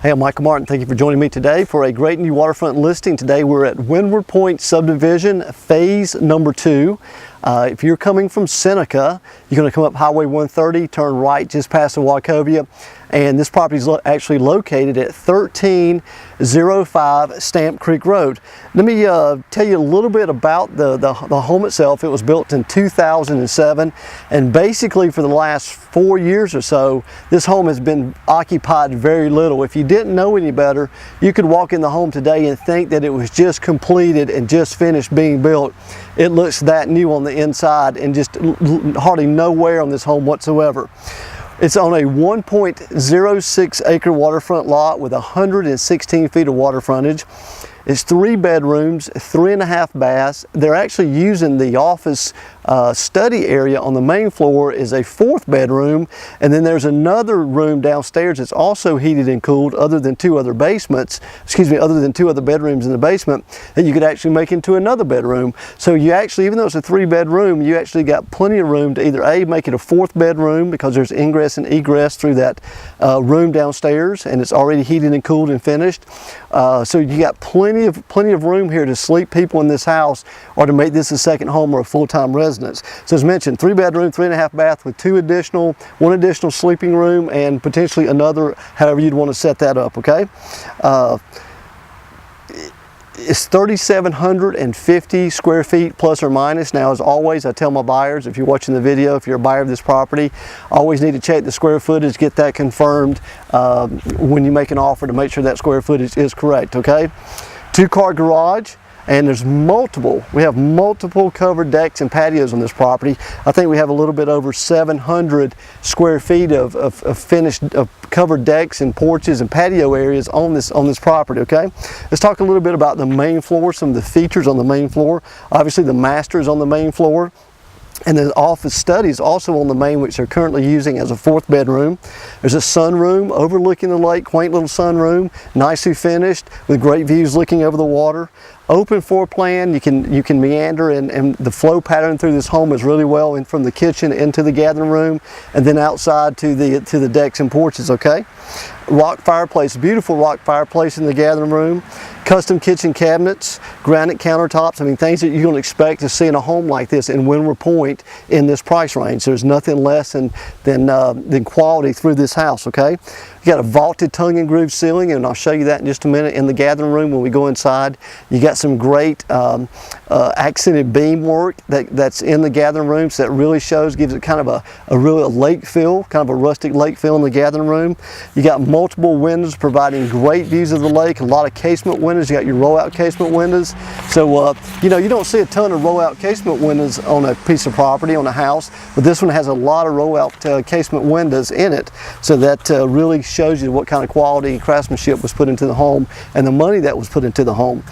Hey, I'm Michael Martin. Thank you for joining me today for a great new waterfront listing. Today we're at Windward Point Subdivision, phase number 2. If you're coming from Seneca, you're going to come up Highway 130, turn right just past the Wachovia, and this property is actually located at 1305 Stamp Creek Road. Let me tell you a little bit about the home itself. It was built in 2007, and basically for the last 4 years or so, this home has been occupied very little. If you didn't know any better, you could walk in the home today and think that it was just completed and just finished being built. It looks that new on the inside and just hardly no wear on this home whatsoever. It's on a 1.06 acre waterfront lot with 116 feet of water frontage. It's 3 bedrooms, 3.5 baths. They're actually using the office study area on the main floor is a 4th bedroom, and then there's another room downstairs that's also heated and cooled other than 2 other bedrooms in the basement that you could actually make into another bedroom. So you actually, even though it's a 3 bedroom, you actually got plenty of room to either A, make it a 4th bedroom because there's ingress and egress through that room downstairs, and it's already heated and cooled and finished. So you got plenty of room here to sleep people in this house, or to make this a second home or a full-time residence. So as mentioned, 3 bedroom, 3.5 bath with 1 additional sleeping room, and potentially another, however you'd want to set that up, okay? It's 3,750 square feet plus or minus. Now, as always, I tell my buyers, if you're watching the video, if you're a buyer of this property, always need to check the square footage, get that confirmed when you make an offer to make sure that square footage is correct, okay? 2-car garage. And we have multiple covered decks and patios on this property. I think we have a little bit over 700 square feet of covered decks and porches and patio areas on this property, okay? Let's talk a little bit about the main floor, some of the features on the main floor. Obviously the master is on the main floor, and the office study is also on the main, which they're currently using as a 4th bedroom. There's a sunroom overlooking the lake, quaint little sunroom, nicely finished with great views looking over the water. Open floor plan, you can meander, and the flow pattern through this home is really well in from the kitchen into the gathering room, and then outside to the decks and porches, okay? Rock fireplace, beautiful rock fireplace in the gathering room. Custom kitchen cabinets, granite countertops. I mean, things that you're going to expect to see in a home like this in Windward Point in this price range. There's nothing less than quality through this house, okay? You got a vaulted tongue and groove ceiling, and I'll show you that in just a minute in the gathering room when we go inside. You got some great accented beam work that's in the gathering room, so that really gives it kind of a real lake feel, kind of a rustic lake feel in the gathering room. You got multiple windows providing great views of the lake, a lot of casement windows. You got your roll-out casement windows. So, you don't see a ton of roll-out casement windows on a piece of property, on a house, but this one has a lot of roll-out casement windows in it. So that really shows you what kind of quality and craftsmanship was put into the home and the money that was put into the home.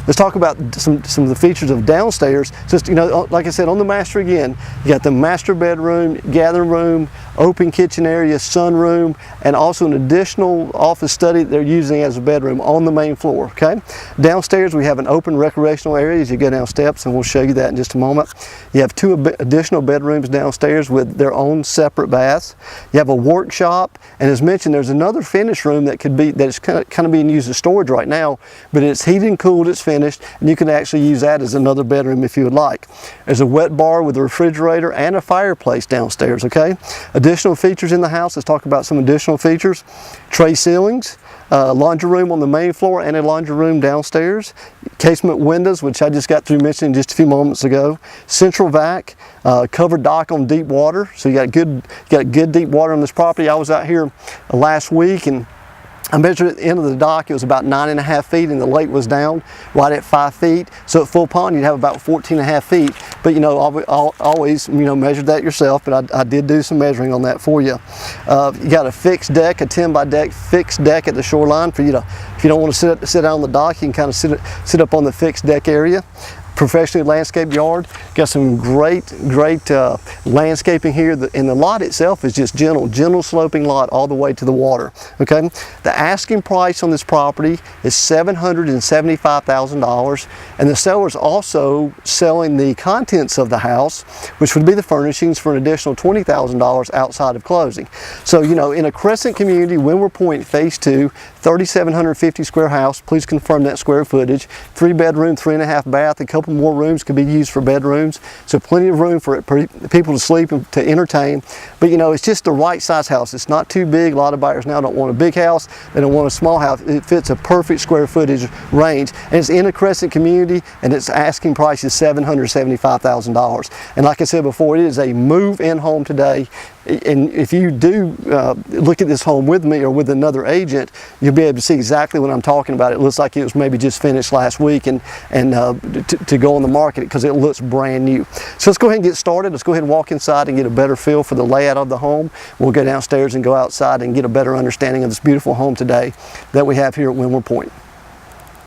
Let's talk about some of the features of downstairs. Just, like I said, on the master again, you got the master bedroom, gathering room, open kitchen area, sunroom, and also an additional office study they're using as a bedroom on the main floor, okay? Downstairs, we have an open recreational area as you go down steps, and we'll show you that in just a moment. You have 2 additional bedrooms downstairs with their own separate baths. You have a workshop, and as mentioned, there's another finished room that's kind of being used as storage right now, but it's heated and cooled, it's finished, and you can actually use that as another bedroom if you would like. There's a wet bar with a refrigerator and a fireplace downstairs, okay? Additional features in the house, let's talk about some additional features. Tray ceilings, laundry room on the main floor and a laundry room downstairs. Casement windows, which I just got through mentioning just a few moments ago. Central vac, covered dock on deep water, so you got good deep water on this property. I was out here last week, and I measured at the end of the dock, it was about 9.5 feet, and the lake was down right at 5 feet. So at full pond, you'd have about 14.5 feet. But always measure that yourself, but I did do some measuring on that for you. You got a fixed deck, a 10 by deck fixed deck at the shoreline for you to, if you don't want to sit out on the dock, you can kind of sit up on the fixed deck area. professionally landscaped yard. Got some great landscaping here, and the lot itself is just gentle sloping lot all the way to the water. Okay, the asking price on this property is $775,000, and the seller's also selling the contents of the house, which would be the furnishings, for an additional $20,000 outside of closing. So, you know, in a Crescent community, Windward Point Phase 2, 3,750 square house. Please confirm that square footage. 3-bedroom, 3.5 bath. A couple more rooms could be used for bedrooms, so plenty of room for people to sleep and to entertain. But you know, it's just the right size house. It's not too big. A lot of buyers now don't want a big house. They don't want a small house. It fits a perfect square footage range, and it's in a Crescent community, and its asking price is $775,000. And like I said before, it is a move-in home today. And if you do look at this home with me or with another agent, you'll be able to see exactly what I'm talking about. It looks like it was maybe just finished last week and to go on the market, because it looks brand new. So let's go ahead and get started. Let's go ahead and walk inside and get a better feel for the layout of the home. We'll go downstairs and go outside and get a better understanding of this beautiful home today that we have here at Windward Point.